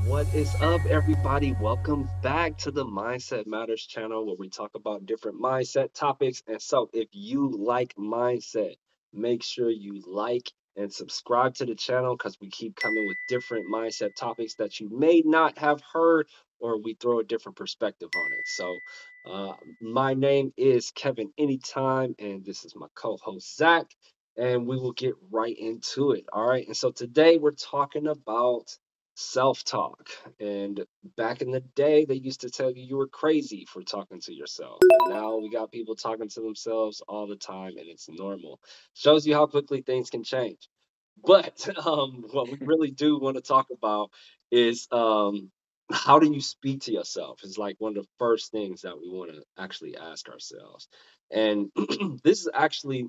What is up, everybody? Welcome back to the Mindset Matters channel where we talk about different mindset topics. And so, if you like mindset, make sure you like and subscribe to the channel because we keep coming with different mindset topics that you may not have heard or we throw a different perspective on it. My name is Kevin Anytime, and this is my co host, Zach, and we will get right into it. All right. And so, today we're talking about self-talk. And back in the day, they used to tell you were crazy for talking to yourself. And now we got people talking to themselves all the time, and it's normal. Shows you how quickly things can change. But what we really do want to talk about is how do you speak to yourself? Is like one of the first things that we want to actually ask ourselves. And this is actually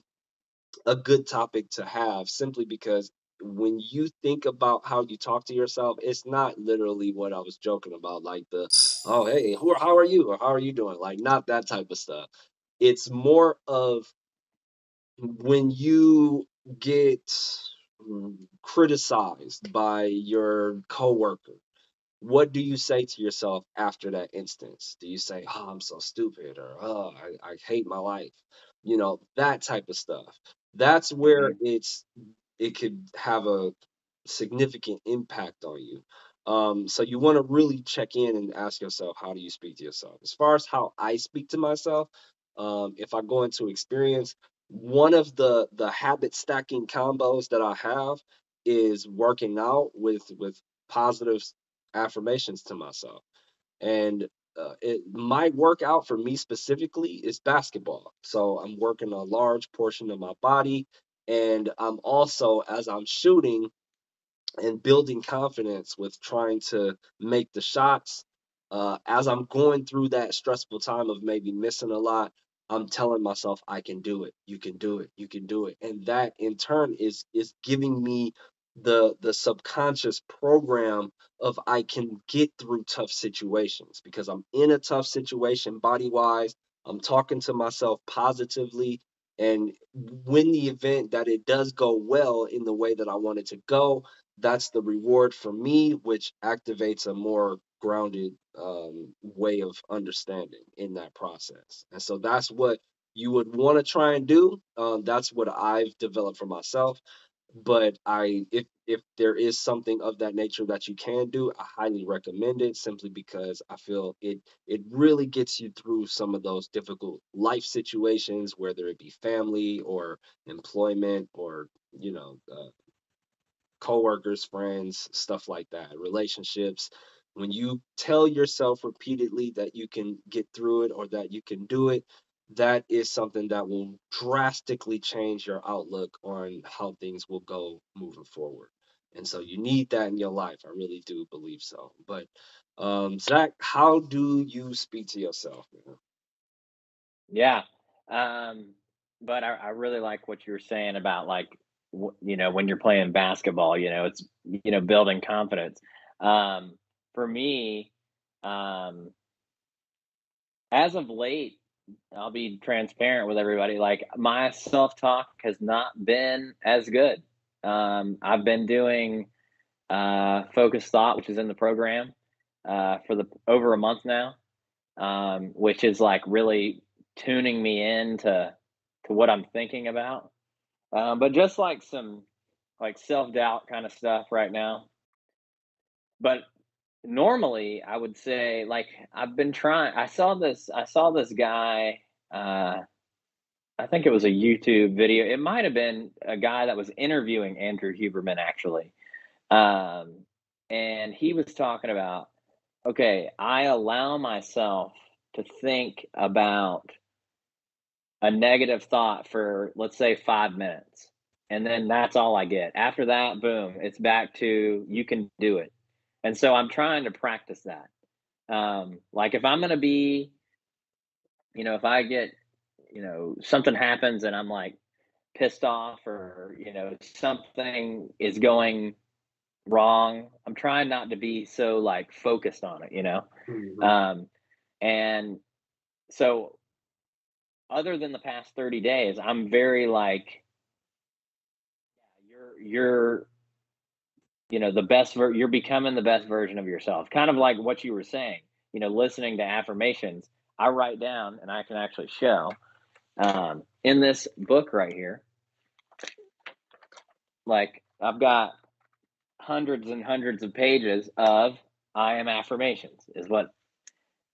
a good topic to have simply because when you think about how you talk to yourself, it's not literally what I was joking about, like oh, hey, how are you? Or how are you doing? Like, not that type of stuff. It's more of when you get criticized by your coworker. What do you say to yourself after that instance? Do you say, "Oh, I'm so stupid," or "Oh, I hate my life"? That type of stuff. That's where Mhm. it could have a significant impact on you. So you want to really check in and ask yourself, how do you speak to yourself? As far as how I speak to myself, if I go into experience, one of the habit stacking combos that I have is working out with positive affirmations to myself. And my workout for me specifically is basketball. So I'm working a large portion of my body. And I'm also, as I'm shooting, and building confidence with trying to make the shots. As I'm going through that stressful time of maybe missing a lot, I'm telling myself I can do it. You can do it. You can do it. And that in turn is giving me the subconscious program of I can get through tough situations because I'm in a tough situation body wise. I'm talking to myself positively. And when the event that it does go well in the way that I want it to go, that's the reward for me, which activates a more grounded way of understanding in that process. And so that's what you would want to try and do. That's what I've developed for myself. But if there is something of that nature that you can do, I highly recommend it simply because I feel it really gets you through some of those difficult life situations, whether it be family or employment or coworkers, friends, stuff like that, relationships. When you tell yourself repeatedly that you can get through it or that you can do it, that is something that will drastically change your outlook on how things will go moving forward. And so you need that in your life. I really do believe so. But Zach, how do you speak to yourself, man? Yeah. Um, but I really like what you were saying about like, when you're playing basketball, it's, building confidence. For me, um, as of late, I'll be transparent with everybody. Like my self talk has not been as good. I've been doing focused thought, which is in the program, for the over a month now, which is like really tuning me in to what I'm thinking about. But just like some like self doubt kind of stuff right now. But normally, I would say like I've been trying. I saw this guy. I think it was a YouTube video. It might have been a guy that was interviewing Andrew Huberman actually, um, and he was talking about, okay, I allow myself to think about a negative thought for, let's say, 5 minutes. And then that's all I get. After that, boom, it's back to you can do it. And so I'm trying to practice that. Like if I'm going to be, if I get, something happens and I'm like pissed off or, something is going wrong, I'm trying not to be so like focused on it. Mhm. Um, and so other than the past 30 days, I'm very like, you're you're becoming the best version of yourself. Kind of like what you were saying, listening to affirmations. I write down, and I can actually show in this book right here, like I've got hundreds and hundreds of pages of I am affirmations is what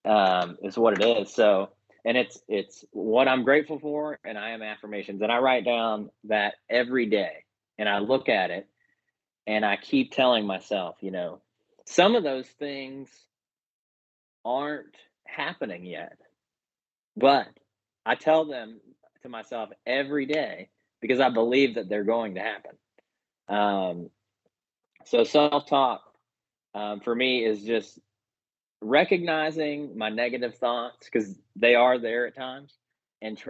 it is. So, and it's what I'm grateful for, and I am affirmations, and I write down that every day, and I look at it, and I keep telling myself, some of those things aren't happening yet, but I tell them to myself every day because I believe that they're going to happen. Um, so self talk for me is just recognizing my negative thoughts because they are there at times,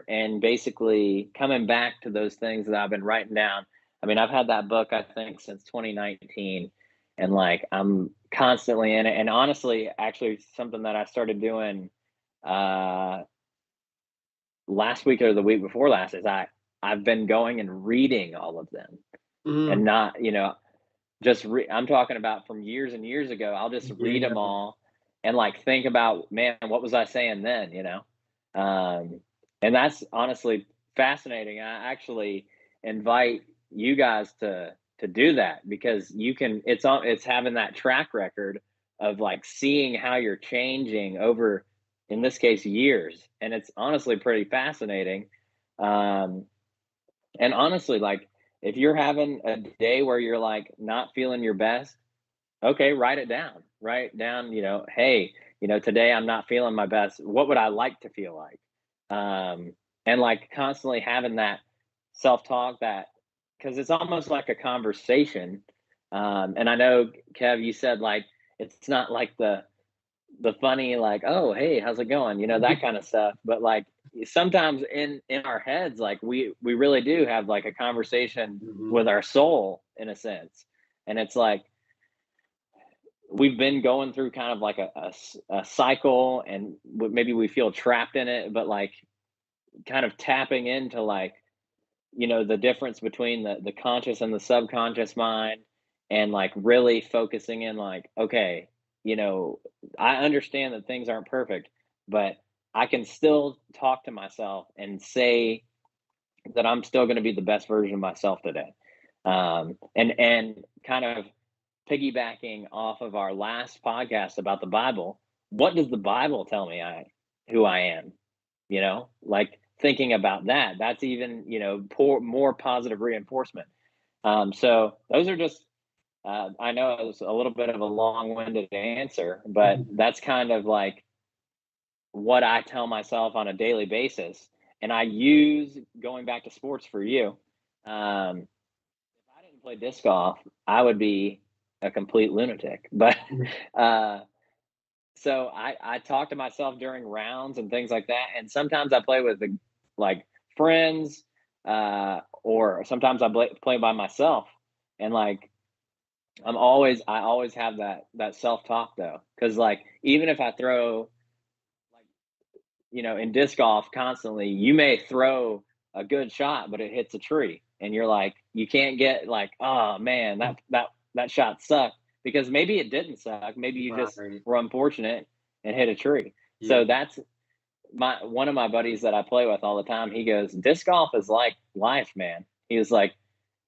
and basically coming back to those things that I've been writing down. I mean, I've had that book I think since 2019, and like I'm constantly in it. And honestly, actually, something that I started doing uh, last week or the week before last is I've been going and reading all of them, and Mm, not I'm talking about from years and years ago. I'll just read them yeah. all and like think about, man, what was I saying then? And that's honestly fascinating. I actually invite you guys to do that because you can. It's having that track record of like seeing how you're changing over, in this case, years, and it's honestly pretty fascinating. Um, and honestly, like if you're having a day where you're like not feeling your best, okay, write it down. Write down, hey, today I'm not feeling my best. What would I like to feel like? And like constantly having that self talk that, because it's almost like a conversation. And I know, Kev, you said like it's not like the funny like, oh hey, how's it going, that kind of stuff, but like sometimes in our heads, like we really do have like a conversation Hmm. with our soul in a sense. And it's like we've been going through kind of like a cycle, and maybe we feel trapped in it, but like kind of tapping into like the difference between the conscious and the subconscious mind, and like really focusing in like, okay, you know I understand that things aren't perfect, but I can still talk to myself and say that I'm still going to be the best version of myself today. And kind of piggybacking off of our last podcast about the Bible, what does the Bible tell me who I am? Like thinking about that, that's even, more positive reinforcement. So those are just, I know it was a little bit of a long winded answer, but that's kind of like what I tell myself on a daily basis. And I use, going back to sports for you, if I didn't play disc golf, I would be a complete lunatic. But uh, so I talk to myself during rounds and things like that. And sometimes I play with like friends, or sometimes play by myself. And like I always have that self talk though, because like even if I throw like in disc golf constantly, you may throw a good shot, but it hits a tree, and you're like, you can't get like, oh man, that shot sucked, because maybe it didn't suck. Maybe you just Right. were unfortunate and hit a tree. Yeah. So that's one of my buddies that I play with all the time. He goes, disc golf is like life, man. He was like,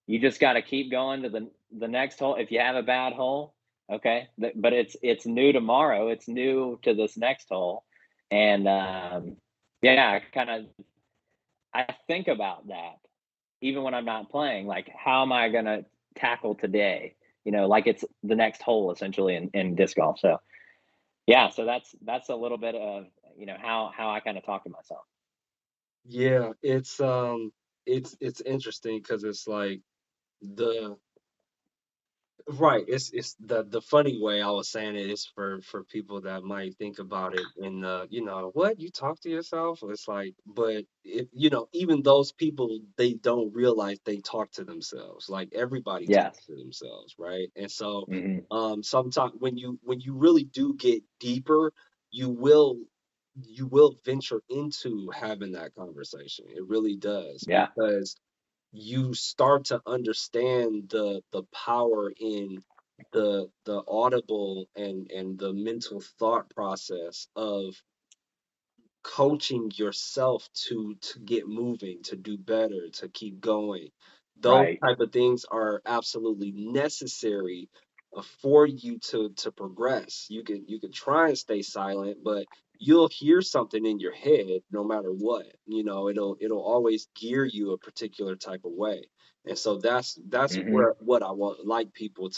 you just got to keep going to the next hole. If you have a bad hole, okay, but it's new tomorrow. It's new to this next hole, and yeah, I think about that even when I'm not playing. Like, how am I gonna tackle today? Like it's the next hole essentially in disc golf. So yeah, so that's a little bit of how I kind of talk to myself. Yeah, it's interesting because it's like the right. It's the funny way I was saying it is for people that might think about it in what you talk to yourself. It's like, but if even those people, they don't realize they talk to themselves. Like everybody talks Yes. to themselves, right? And so Hmm. sometimes when you really do get deeper, you will you will venture into having that conversation. It really does Yeah. because you start to understand the power in. the audible and the mental thought process of coaching yourself to get moving, to do better, to keep going. Those Right. type of things are absolutely necessary for you to progress. You can try and stay silent, but you'll hear something in your head no matter what. It'll always gear you a particular type of way. And so that's Hmm. where what I want like people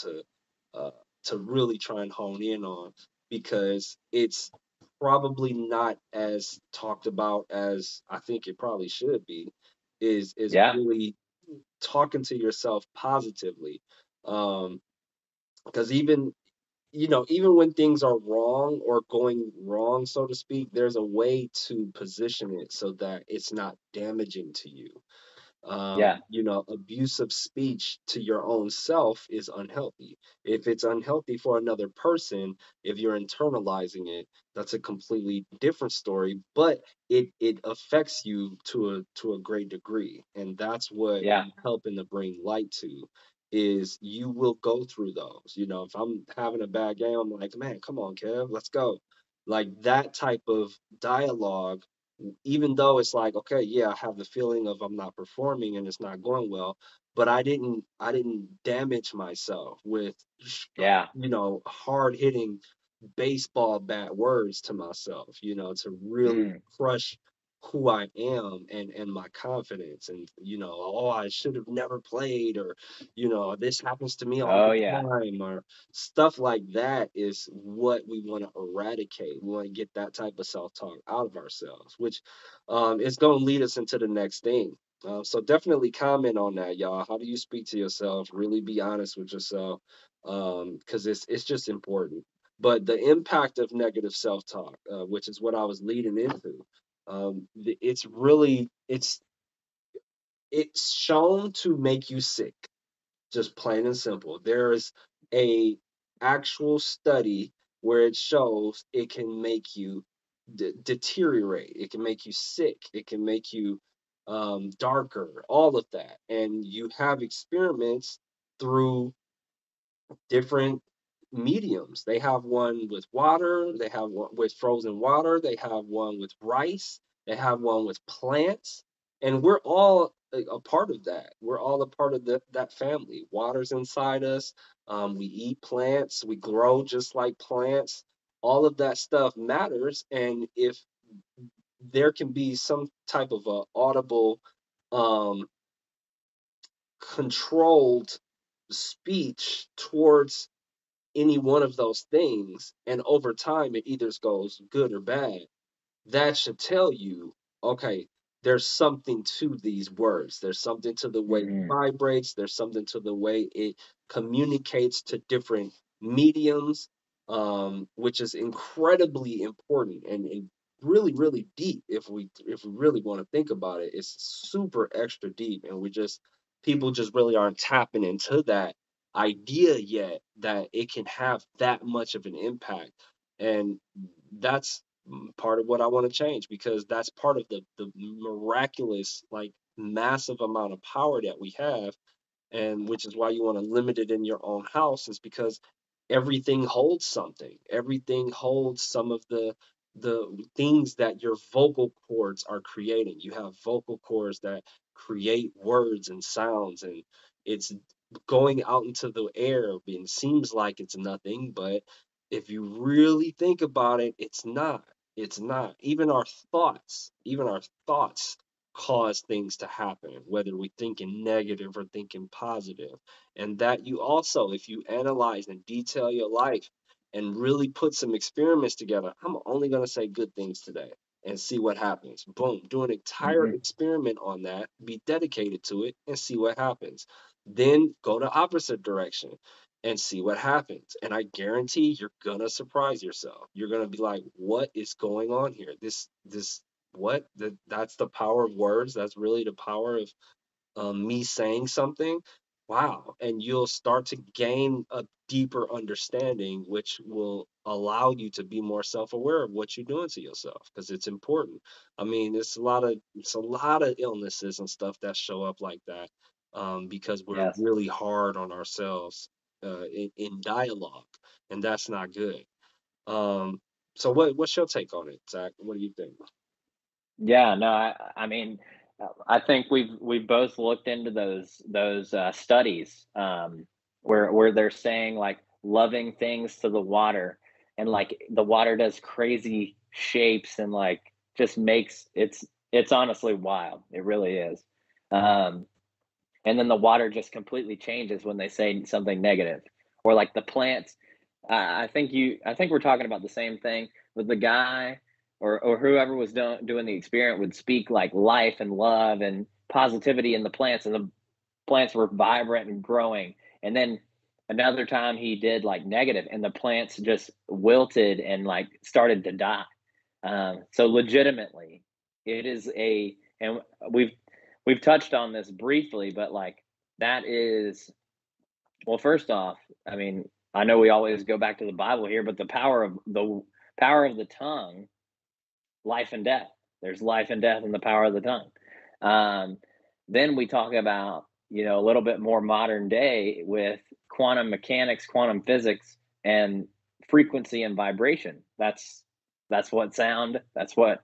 uh to really try and hone in on, because it's probably not as talked about as I think it probably should be, is Yeah. really talking to yourself positively. Because even when things are wrong or going wrong, so to speak, there's a way to position it so that it's not damaging to you. Yeah. Abusive speech to your own self is unhealthy. If it's unhealthy for another person, if you're internalizing it, that's a completely different story, but it affects you to a great degree. And that's what Yeah. I'm helping to bring light to, is you will go through those. If I'm having a bad game, I'm like, man, come on, Kev, let's go. Like that type of dialogue, even though it's like, okay, yeah, I have the feeling of I'm not performing and it's not going well, but I didn't damage myself with Yeah. hard hitting baseball bat words to myself, to really Mm. crush who I am and my confidence, and oh, I should have never played, or this happens to me all Oh the yeah. time, or stuff like that is what we want to eradicate. We want to get that type of self-talk out of ourselves, which is going to lead us into the next thing. So definitely comment on that, y'all. How do you speak to yourself? Really be honest with yourself, because it's just important. But the impact of negative self-talk, which is what I was leading into, it's shown to make you sick, just plain and simple. There's a actual study where it shows it can make you deteriorate, it can make you sick, it can make you darker, all of that. And you have experiments through different mediums. They have one with water, they have one with frozen water, they have one with rice, they have one with plants, and we're all a part of that. We're all a part of that family. Water's inside us. We eat plants, we grow just like plants. All of that stuff matters, and if there can be some type of a audible, um, controlled speech towards any one of those things, and over time it either goes good or bad, that should tell you, okay, there's something to these words. There's something to the way it Hmm. vibrates. There's something to the way it communicates to different mediums, which is incredibly important and really, really deep. If we really want to think about it, it's super extra deep, and people just really aren't tapping into that idea yet, that it can have that much of an impact. And that's part of what I want to change, because that's part of the miraculous, like, massive amount of power that we have, and which is why you want to limit it in your own house, is because everything holds something. Everything holds some of the things that your vocal cords are creating. You have vocal cords that create words and sounds, and it's going out into the air, and seems like it's nothing, but if you really think about it, it's not. It's not. Even our thoughts cause things to happen, whether we thinking negative or thinking positive. And that you also, if you analyze and detail your life and really put some experiments together, I'm only going to say good things today and see what happens. Boom, do an entire Hmm. experiment on that, be dedicated to it, and see what happens. Then go the opposite direction and see what happens. And I guarantee you're gonna surprise yourself. You're gonna be like, what is going on here? What? That's the power of words. That's really the power of me saying something. Wow. And you'll start to gain a deeper understanding, which will allow you to be more self-aware of what you're doing to yourself, because it's important. I mean, it's a lot of illnesses and stuff that show up like that, because we're Yes. really hard on ourselves. in dialogue, and that's not good. Um, so what's your take on it, Zach? What do you think? Yeah, no, I mean, I think we've both looked into those studies, where they're saying like loving things to the water, and like the water does crazy shapes and like just makes it's honestly wild. It really is. Um, and then the water just completely changes when they say something negative, or like the plants. I think we're talking about the same thing with the guy, or whoever was doing the experiment would speak like life and love and positivity in the plants, and the plants were vibrant and growing. And then another time he did like negative, and the plants just wilted and like started to die. So legitimately, it is a, and we've touched on this briefly, but like that is, well, first off, I mean, I know we always go back to the Bible here, but the power of the tongue, life and death. There's life and death in the power of the tongue. Um, then we talk about, a little bit more modern day with quantum mechanics, quantum physics, and frequency and vibration. That's what sound. That's what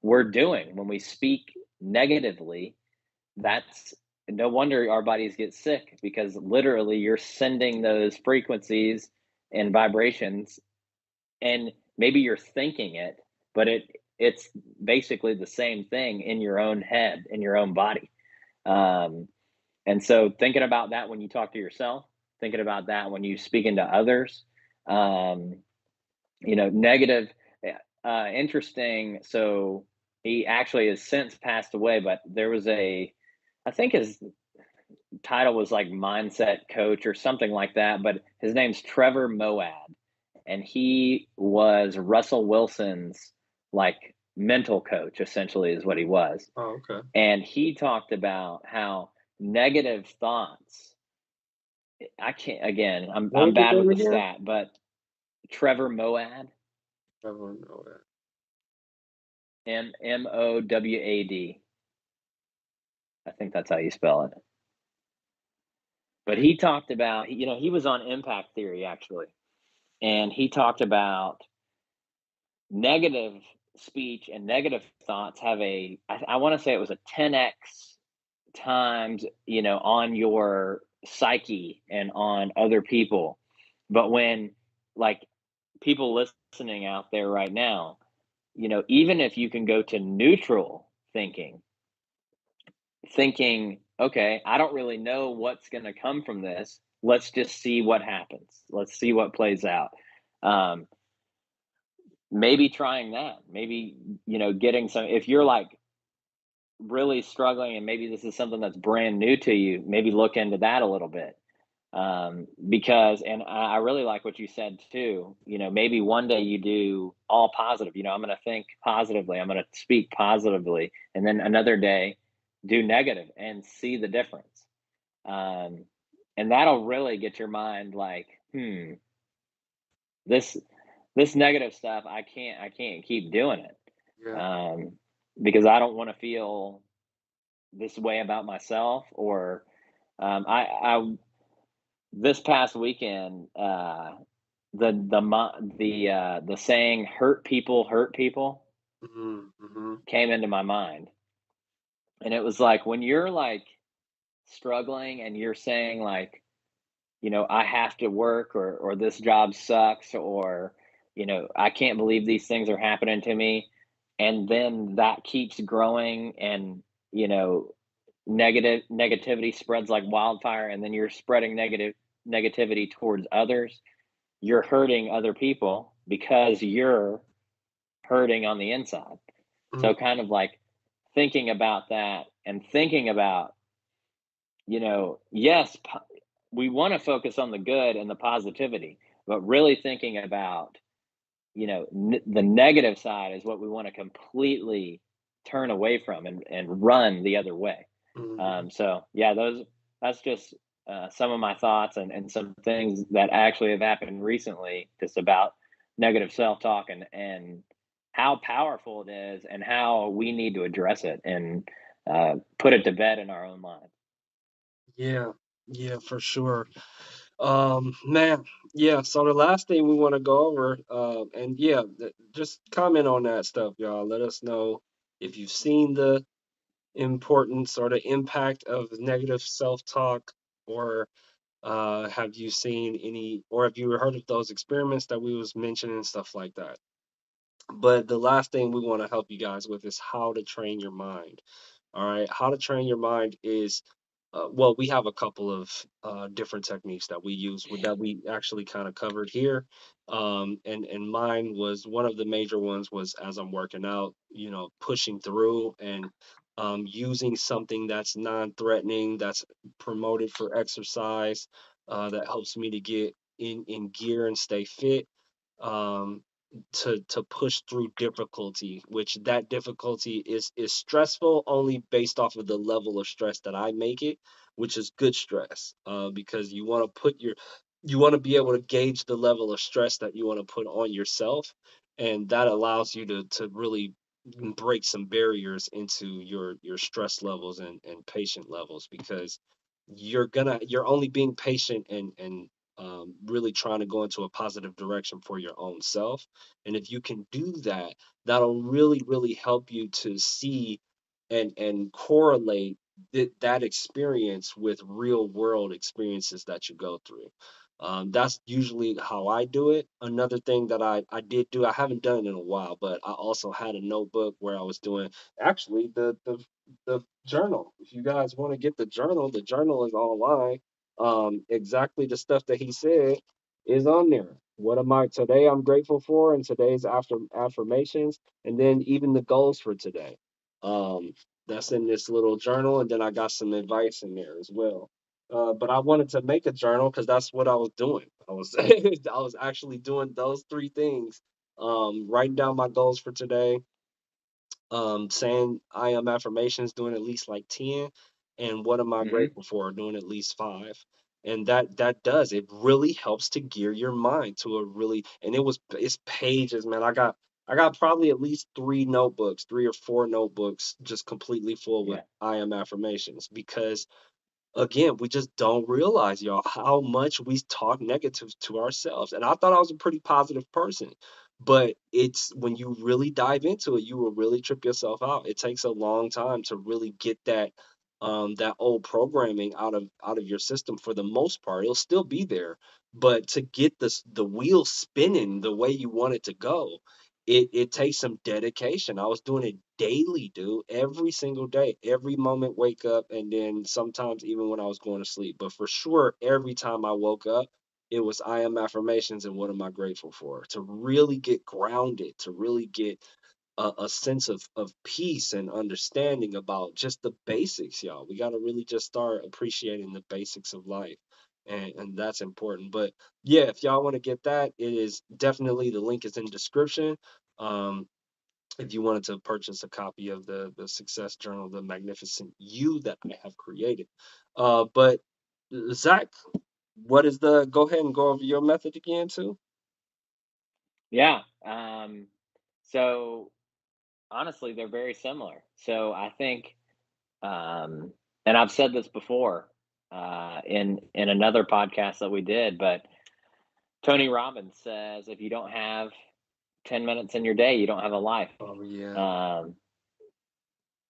we're doing when we speak negatively. That's no wonder our bodies get sick, because literally you're sending those frequencies and vibrations, and maybe you're thinking it, but it's basically the same thing in your own head, in your own body. um, and so thinking about that when you talk to yourself, thinking about that when you speak into others, um, negative, interesting. So he actually has since passed away, but there was I think his title was like mindset coach or something like that, but his name's Trevor Moad, and he was Russell Wilson's like mental coach, essentially, is what he was. Oh, okay. And he talked about how negative thoughts, I can't, again, What I'm was his bad name with the again? stat, but Trevor Moad, I don't know that. Moad, I think that's how you spell it. But he talked about, he was on impact theory actually, and he talked about negative speech and negative thoughts have I want to say it was a 10x times, on your psyche and on other people. But when, like, people listening out there right now, even if you can go to neutral thinking, okay, I don't really know what's going to come from this. Let's just see what happens. Let's see what plays out. Um, Maybe trying that. Maybe, getting some, if you're like really struggling and maybe this is something that's brand new to you, maybe look into that a little bit. Because, and I really like what you said too, maybe one day you do all positive, I'm going to think positively, I'm going to speak positively, and then another day do negative and see the difference. Um, and that'll really get your mind like, this this negative stuff, I can't keep doing it, Yeah. because I don't want to feel this way about myself. Or I this past weekend, the saying hurt people Hmm. Hmm. came into my mind, and it was like when you're like struggling and you're saying like, I have to work, or this job sucks, or I can't believe these things are happening to me, and then that keeps growing, and you know negativity spreads like wildfire, and then you're spreading negativity towards others. You're hurting other people because you're hurting on the inside. So Hmm. kind of like thinking about that, and thinking about, yes, we want to focus on the good and the positivity, but really thinking about, the negative side is what we want to completely turn away from, and run the other way. Hmm. So yeah, that's just some of my thoughts, and some things that actually have happened recently, just about negative self-talk, and how powerful it is, and how we need to address it, and put it to bed in our own mind. Yeah. Yeah, for sure. Man, yeah. So the last thing we want to go over, and yeah, just comment on that stuff, y'all. Let us know if you've seen the importance or the impact of negative self-talk, or have you seen any, or have you heard of those experiments that we was mentioning, stuff like that. But the last thing we want to help you guys with is how to train your mind. All right, how to train your mind is, well, we have a couple of different techniques that we use that we actually kind of covered here. And mine was one of the major ones was as I'm working out, pushing through and using something that's non-threatening, that's promoted for exercise, that helps me to get in gear and stay fit. Um, to push through difficulty, which that difficulty is stressful only based off of the level of stress that I make it, which is good stress. Because you want to be able to gauge the level of stress that you want to put on yourself, and that allows you to really break some barriers into your stress levels and patient levels, because you're only being patient and really trying to go into a positive direction for your own self. And if you can do that, that'll really, really help you to see and correlate that experience with real world experiences that you go through. That's usually how I do it. Another thing that I did do, I haven't done it in a while, but I also had a notebook where I was doing actually the journal. If you guys want to get the journal is online. Exactly the stuff that he said is on there. What am I today I'm grateful for, and today's after affirmations, and then even the goals for today. Um, that's in this little journal, and then I got some advice in there as well. But I wanted to make a journal because that's what I was doing. I was I was actually doing those three things. Writing down my goals for today, saying I am affirmations, doing at least like 10, and what am I Hmm. grateful for, doing at least 5. And that does, it really helps to gear your mind to a really, and it's pages, man. I got probably at least 3 or 4 notebooks just completely full with Yeah. I am affirmations, because again, we just don't realize, y'all, how much we talk negative to ourselves. And I thought I was a pretty positive person, but it's when you really dive into it, you will really trip yourself out. It takes a long time to really get that old programming out of your system. For the most part, it'll still be there, but to get the wheel spinning the way you want it to go, it takes some dedication. I was doing it daily, dude, every single day, every moment, wake up, and then sometimes even when I was going to sleep. But for sure, every time I woke up, it was I am affirmations and what am I grateful for, to really get grounded, to really get a sense of peace and understanding about just the basics, y'all. We got to really just start appreciating the basics of life. And that's important. But yeah, if y'all want to get that, it is definitely, the link is in description. Um, if you wanted to purchase a copy of the Success Journal, the Magnificent You that I have created. But Zach, what is the? Go ahead and go over your method again too. Yeah. So honestly, they're very similar. So I think, um, and I've said this before in another podcast that we did, but Tony Robbins says if you don't have 10 minutes in your day, you don't have a life. Oh yeah. Um,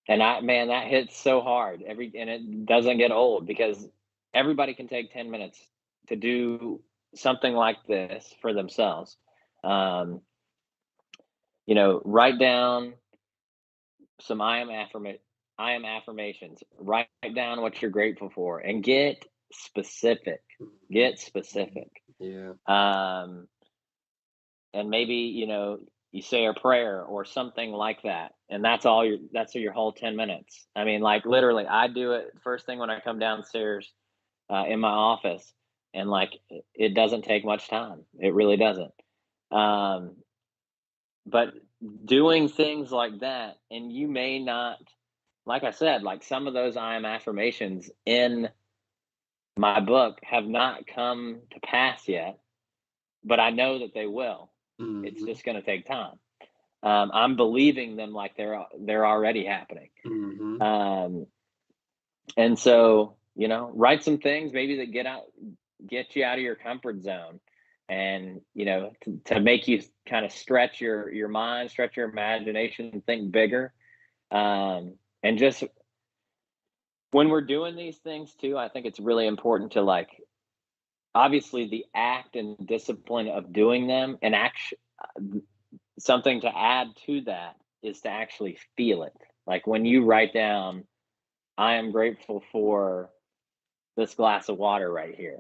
and man, that hits so hard. And it doesn't get old because everybody can take 10 minutes to do something like this for themselves. Um, write down some I am affirmations. Write down what you're grateful for and get specific. Mhm. Get specific. Yeah. Um, and maybe you say a prayer or something like that, and that's your whole 10 minutes. I mean, like, literally, I do it first thing when I come downstairs in my office, and like, it doesn't take much time. It really doesn't. um, but doing things like that, and you may not, like I said, like, some of those I am affirmations in my book have not come to pass yet, but I know that they will. It's Hmm. just going to take time. I'm believing them like they're already happening. Hmm. Um, and so, write some things maybe that get you out of your comfort zone, and to make you kind of stretch your mind, stretch your imagination, think bigger. And just when we're doing these things too, I think it's really important to, like, obviously the act and discipline of doing them, and action, something to add to that is to actually feel it. Like when you write down, I am grateful for this glass of water right here.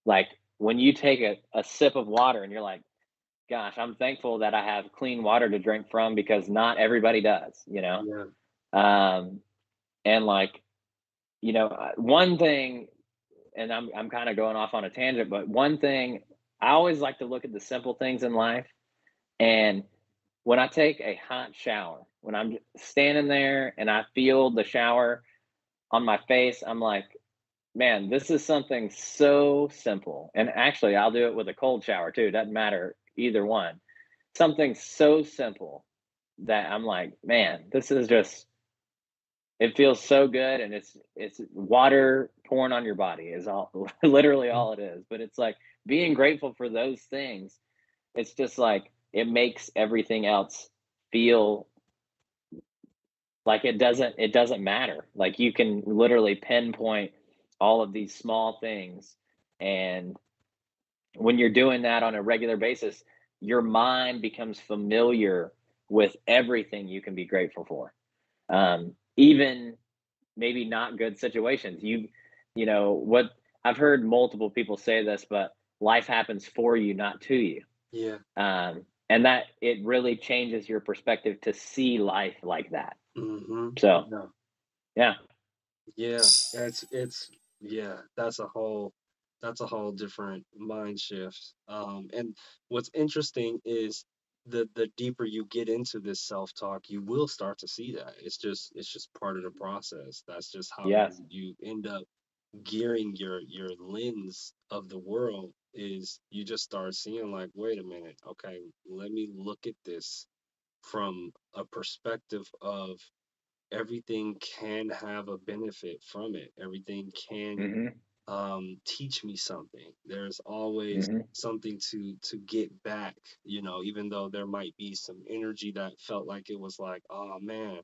Like when you take a sip of water and you're like, gosh, I'm thankful that I have clean water to drink from, because not everybody does. Yeah. Um, and like, one thing, and I'm kind of going off on a tangent, but one thing, I always like to look at the simple things in life. And when I take a hot shower, when I'm standing there and I feel the shower on my face, I'm like, man, this is something so simple. And actually, I'll do it with a cold shower too. It doesn't matter either one. Something so simple that I'm like, man, this is just, it feels so good, and it's water pouring on your body is all literally all it is. But it's like being grateful for those things. It's just like it makes everything else feel like it doesn't matter. Like you can literally pinpoint all of these small things, and when you're doing that on a regular basis, your mind becomes familiar with everything you can be grateful for. Even maybe not good situations. What I've heard multiple people say this, but life happens for you, not to you. Yeah. And that it really changes your perspective to see life like that. Mm-hmm. So, Yeah. yeah. Yeah. It's yeah, that's a whole different mind shift. And what's interesting is the deeper you get into this self-talk, you will start to see that. It's just part of the process. That's just how Yes. you end up gearing your lens of the world is you just start seeing like, wait a minute, okay, let me look at this from a perspective of everything can have a benefit from it. Everything can Mhm. teach me something. There's always Mhm. something to get back, even though there might be some energy that felt like it was like, oh man,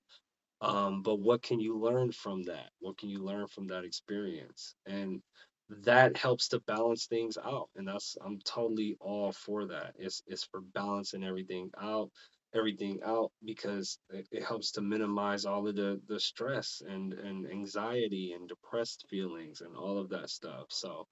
but what can you learn from that? What can you learn from that experience? And that helps to balance things out. And I'm totally all for that. It's for balancing everything out because it helps to minimize all of the stress and anxiety and depressed feelings and all of that stuff. So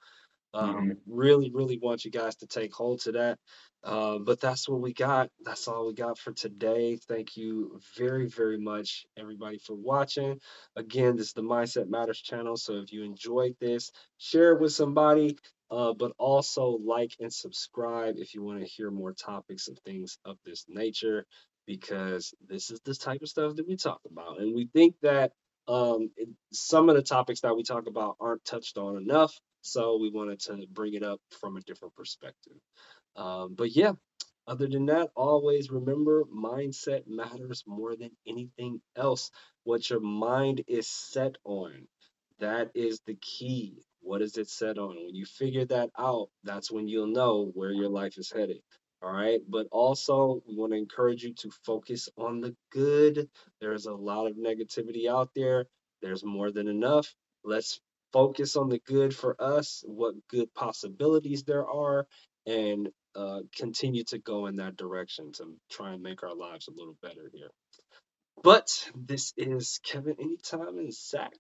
Mhm. really, really want you guys to take hold to that. But that's what we got. That's all we got for today. Thank you very, very much, everybody, for watching. Again, this is the Mindset Matters channel. So if you enjoyed this, share it with somebody. But also like and subscribe if you want to hear more topics of things of this nature, because this is the type of stuff that we talk about. And we think that some of the topics that we talk about aren't touched on enough. So we wanted to bring it up from a different perspective. But yeah, other than that, always remember mindset matters more than anything else. What your mind is set on, that is the key. What is it set on? When you figure that out, that's when you'll know where your life is headed. All right. But also, we want to encourage you to focus on the good. There's a lot of negativity out there. There's more than enough. Let's focus on the good for us, what good possibilities there are, and continue to go in that direction to try and make our lives a little better here. But this is Kevin Anytime and Zach.